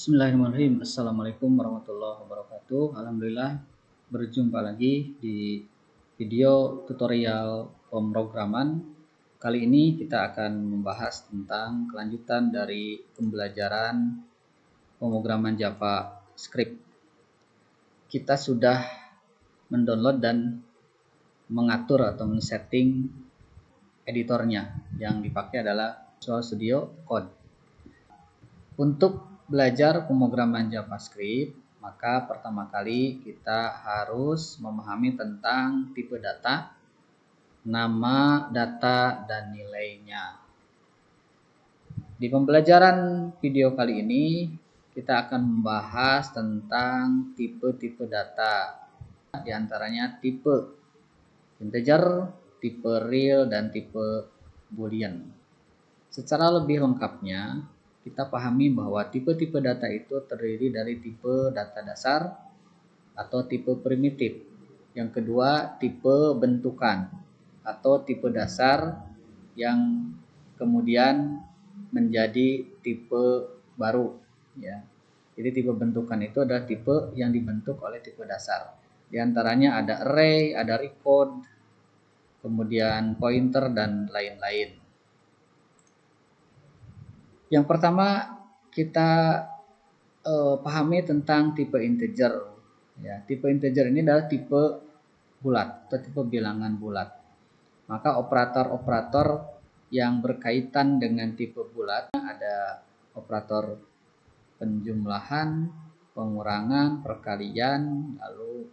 Bismillahirrahmanirrahim. Assalamualaikum warahmatullahi wabarakatuh. Alhamdulillah berjumpa lagi di video tutorial pemrograman. Kali ini kita akan membahas tentang kelanjutan dari pembelajaran pemrograman JavaScript. Kita sudah mendownload dan mengatur atau men-setting editornya. Yang dipakai adalah Visual Studio Code. Untuk belajar pemrograman JavaScript, maka pertama kali kita harus memahami tentang tipe data, nama data, dan nilainya. Di pembelajaran video kali ini, kita akan membahas tentang tipe-tipe data. Di antaranya tipe integer, tipe real, dan tipe boolean. Secara lebih lengkapnya, kita pahami bahwa tipe-tipe data itu terdiri dari tipe data dasar atau tipe primitif. Yang kedua, tipe bentukan atau tipe dasar yang kemudian menjadi tipe baru. Ya. Jadi tipe bentukan itu adalah tipe yang dibentuk oleh tipe dasar. Di antaranya ada array, ada record, kemudian pointer, dan lain-lain. Yang pertama kita pahami tentang tipe integer. Ya, tipe integer ini adalah tipe bulat atau tipe bilangan bulat. Maka operator-operator yang berkaitan dengan tipe bulat ada operator penjumlahan, pengurangan, perkalian, lalu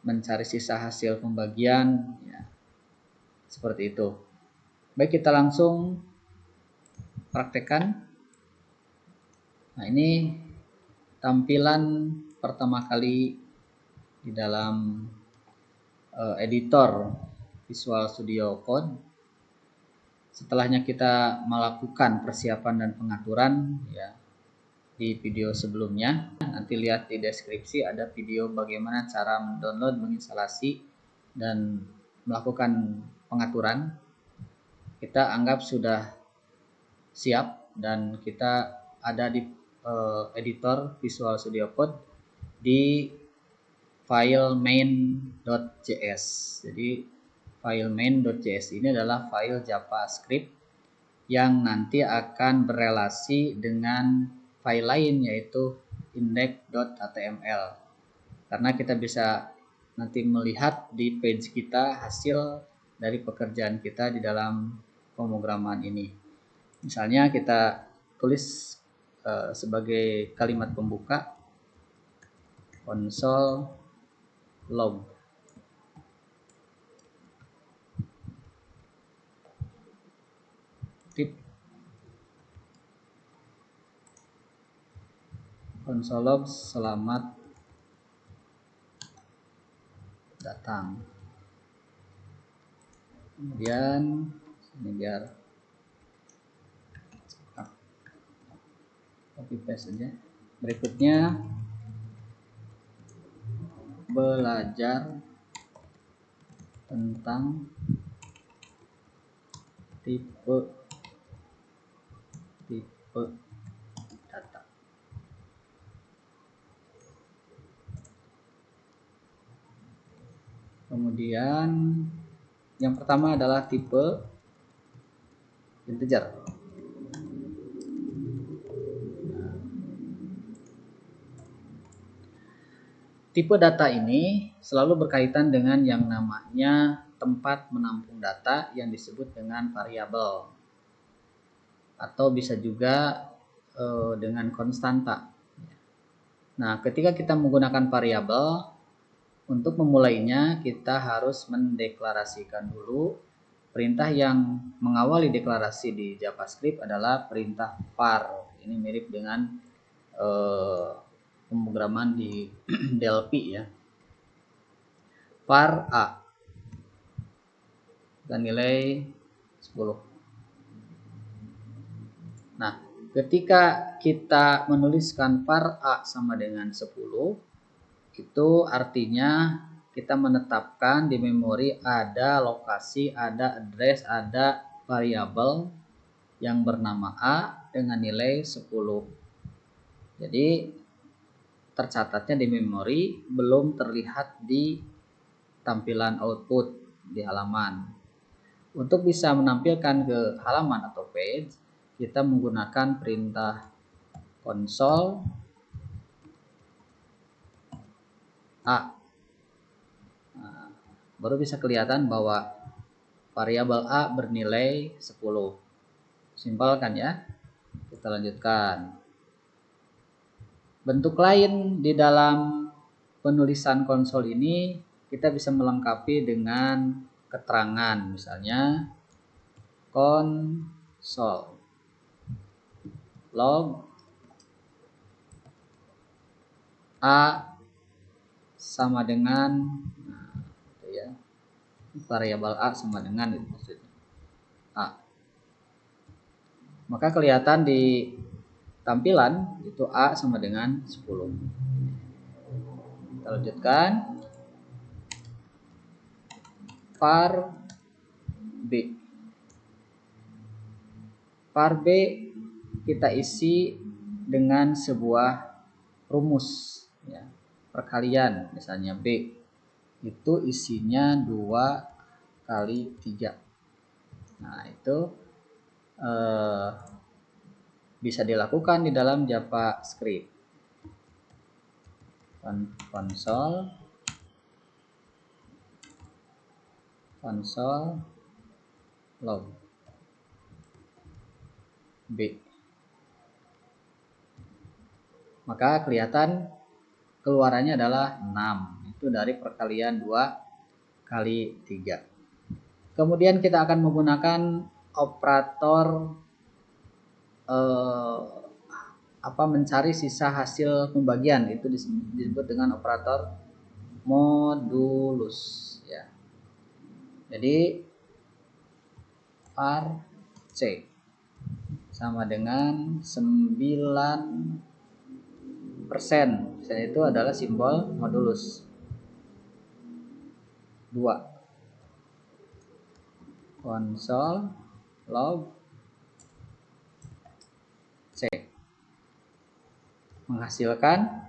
mencari sisa hasil pembagian. Ya, seperti itu. Baik, kita langsung praktekkan. Nah, ini tampilan pertama kali di dalam editor Visual Studio Code. Setelahnya kita melakukan persiapan dan pengaturan ya di video sebelumnya. Nanti lihat di deskripsi ada video bagaimana cara mendownload, menginstalasi, dan melakukan pengaturan. Kita anggap sudah siap dan kita ada di editor Visual Studio Code di file main.js. Jadi file main.js ini adalah file JavaScript yang nanti akan berelasi dengan file lain yaitu index.html. Karena kita bisa nanti melihat di page kita hasil dari pekerjaan kita di dalam pemrograman ini. Misalnya kita tulis sebagai kalimat pembuka console log. Tip console log selamat datang. Kemudian ini biar copy paste saja. Berikutnya belajar tentang tipe data. Kemudian yang pertama adalah tipe integer. Tipe data ini selalu berkaitan dengan yang namanya tempat menampung data yang disebut dengan variabel atau bisa juga dengan konstanta. Nah, ketika kita menggunakan variabel, untuk memulainya kita harus mendeklarasikan dulu. Perintah yang mengawali deklarasi di JavaScript adalah perintah var. Ini mirip dengan pemrograman di DLP ya. Var A dan nilai 10. Nah, ketika kita menuliskan var A sama dengan 10, itu artinya kita menetapkan di memori ada lokasi, ada address, ada variabel yang bernama A dengan nilai 10. Jadi tercatatnya di memori, belum terlihat di tampilan output di halaman. Untuk bisa menampilkan ke halaman atau page, kita menggunakan perintah konsol A. Nah, baru bisa kelihatan bahwa variabel A bernilai 10. Simpel kan ya? Kita lanjutkan. Bentuk lain di dalam penulisan konsol ini kita bisa melengkapi dengan keterangan, misalnya konsol log A sama dengan ya, variabel A sama dengan itu maksudnya A. Maka kelihatan di tampilan itu A sama dengan 10. Kita lanjutkan. Var B. Var B kita isi dengan sebuah rumus ya, perkalian. Misalnya B itu isinya 2 kali 3. Nah, itu bisa dilakukan di dalam JavaScript. Konsol log B. Maka kelihatan keluarannya adalah 6. Itu dari perkalian 2 kali 3. Kemudian kita akan menggunakan operator mencari sisa hasil pembagian. Itu disebut dengan operator modulus ya. Jadi var C sama dengan 9%. Dan itu adalah simbol modulus 2. Konsol log C menghasilkan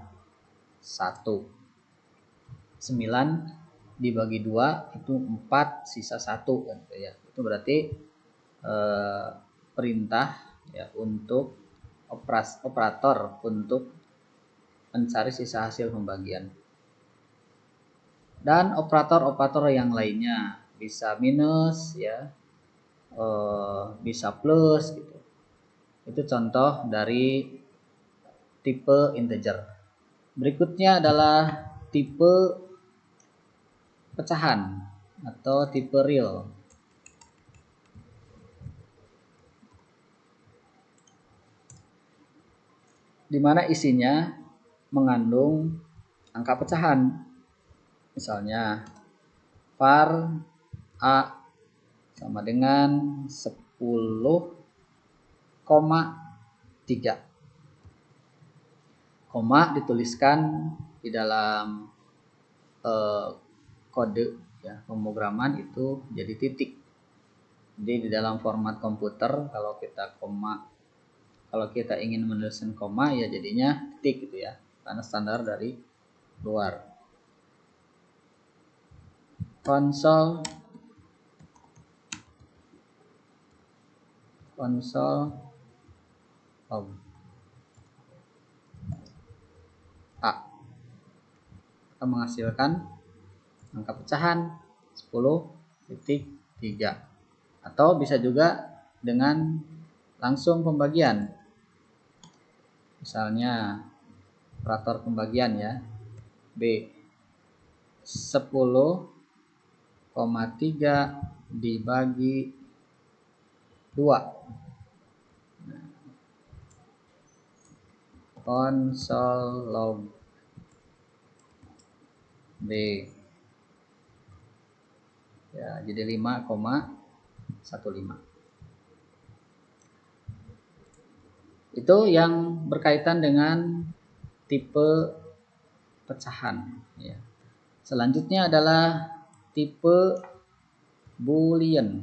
1. 9 dibagi 2 itu 4, sisa 1 kan ya. Itu berarti perintah ya untuk operator untuk mencari sisa hasil pembagian. Dan operator-operator yang lainnya bisa minus ya, bisa plus gitu. Itu contoh dari tipe integer. Berikutnya adalah tipe pecahan atau tipe real. Di mana isinya mengandung angka pecahan. Misalnya var A sama dengan 10,3. Koma dituliskan di dalam kode ya, pemrograman itu jadi titik. Jadi di dalam format komputer kalau kita ingin menuliskan koma ya jadinya titik gitu ya, karena standar dari luar. Konsol log A akan menghasilkan angka pecahan 10,3. Atau bisa juga dengan langsung pembagian. Misalnya operator pembagian ya, B 10,3 dibagi 2. Konsol log B ya, jadi 5,15. Itu yang berkaitan dengan tipe pecahan ya. Selanjutnya adalah tipe boolean.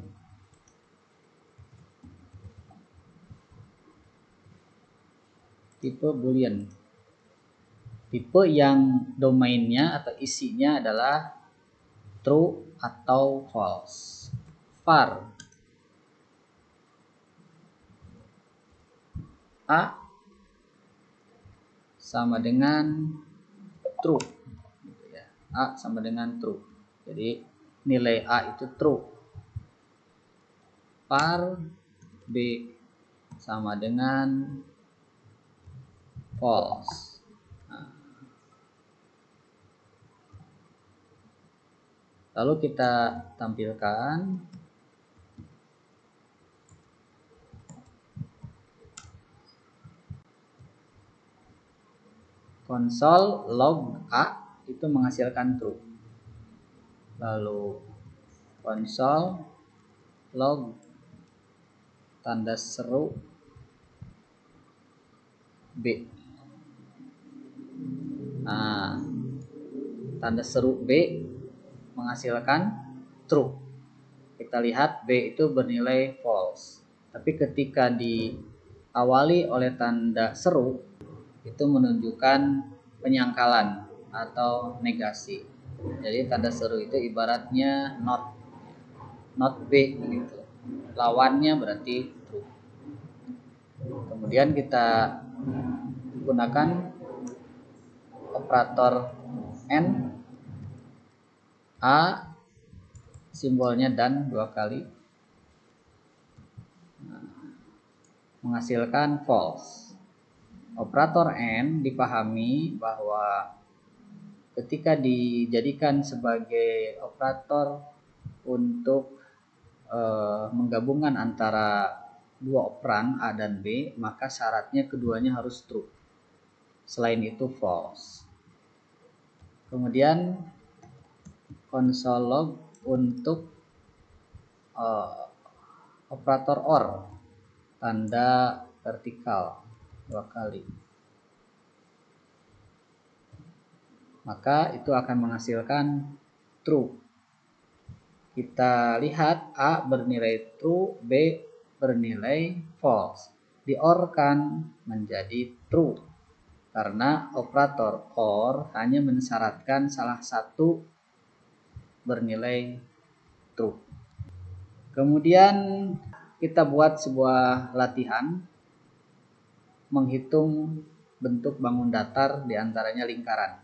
tipe boolean. Tipe yang domainnya atau isinya adalah true atau false. var A sama dengan true. A sama dengan true. Jadi nilai A itu true. var B sama dengan false. Lalu kita tampilkan konsol log A itu menghasilkan true. Lalu konsol log tanda seru B. Nah, tanda seru B menghasilkan true. Kita lihat B itu bernilai false. Tapi ketika diawali oleh tanda seru, itu menunjukkan penyangkalan atau negasi. Jadi tanda seru itu ibaratnya not B gitu. Lawannya berarti true. Kemudian kita gunakan operator N. A simbolnya dan 2 kali menghasilkan false. Operator N dipahami bahwa ketika dijadikan sebagai operator untuk menggabungkan antara dua operan A dan B, maka syaratnya keduanya harus true. Selain itu false. Kemudian konsol log untuk operator OR tanda vertikal 2 kali. Maka itu akan menghasilkan true. Kita lihat A bernilai true, B bernilai false. Di-OR-kan menjadi true karena operator OR hanya mensyaratkan salah satu bernilai true. Kemudian kita buat sebuah latihan menghitung bentuk bangun datar diantaranya lingkaran.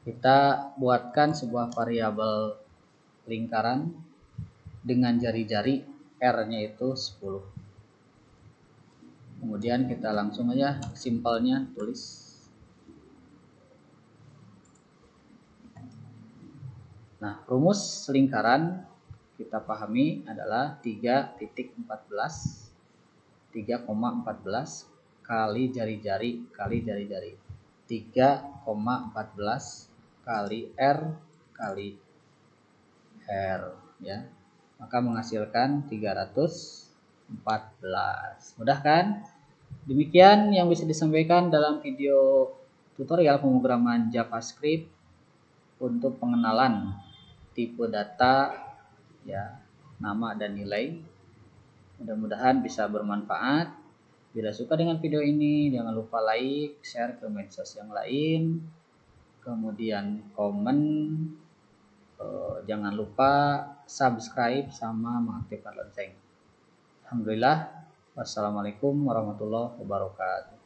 Kita buatkan sebuah variabel lingkaran dengan jari-jari, R-nya itu 10. Kemudian kita langsung aja simpelnya tulis. Nah, rumus lingkaran kita pahami adalah 3.14 kali jari-jari kali jari-jari. 3,14 kali R kali R ya. Maka menghasilkan 314. Mudah kan? Demikian yang bisa disampaikan dalam video tutorial pemrograman JavaScript untuk pengenalan tipe data ya, nama dan nilai. Mudah-mudahan bisa bermanfaat. Bila suka dengan video ini, jangan lupa like, share ke medsos yang lain, kemudian komen, jangan lupa subscribe sama mengaktifkan lonceng. Alhamdulillah. Wassalamualaikum warahmatullahi wabarakatuh.